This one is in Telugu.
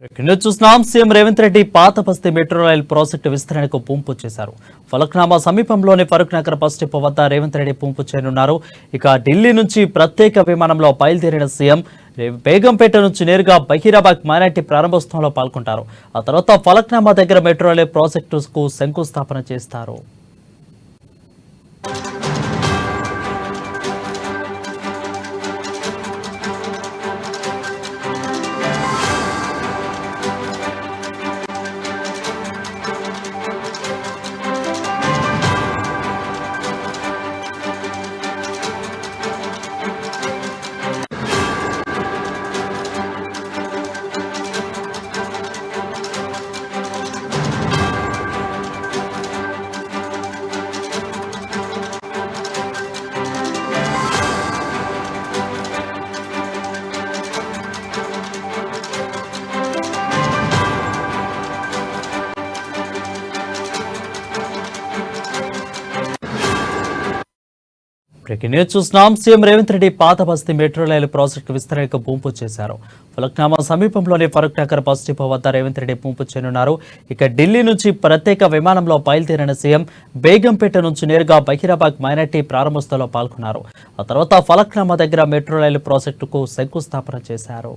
కింద చూస్తున్నాం. సీఎం రేవంత్ రెడ్డి పాత బస్తీ మెట్రో రైల్ ప్రాజెక్టు విస్తరణకు పూంపు చేశారు. ఫలక్నామా సమీపంలోని ఫరూక్ నగర్ బస్ డిపో వద్ద రేవంత్ రెడ్డి పూంపు చేయనున్నారు. ఇక ఢిల్లీ నుంచి ప్రత్యేక విమానంలో బయలుదేరిన సీఎం బేగంపేట నుంచి నేరుగా బహీరాబాద్ మైనార్టీ ప్రారంభోత్సవంలో పాల్గొంటారు. ఆ తర్వాత ఫలక్నామా దగ్గర మెట్రో రైల్ ప్రాజెక్టుకు శంకుస్థాపన చేస్తారు. బ్రేకింగ్ న్యూస్ చూస్తున్నాం. సీఎం రేవంత్ రెడ్డి పాత బస్తీ మెట్రో రైలు ప్రాజెక్టు విస్తరణకు పూంపు చేశారు. ఫలక్నామా సమీపంలోని ఫరూక్ నగర్ బస్ డిపో వద్ద రేవంత్ రెడ్డి పూంపు చేయనున్నారు. ఇక ఢిల్లీ నుంచి ప్రత్యేక విమానంలో బయలుదేరిన సీఎం బేగంపేట నుంచి నేరుగా బహీరాబాద్ మైనార్టీ ప్రారంభోత్సవంలో పాల్గొన్నారు. ఆ తర్వాత ఫలక్నామా దగ్గర మెట్రో రైలు ప్రాజెక్టుకు శంకుస్థాపన చేశారు.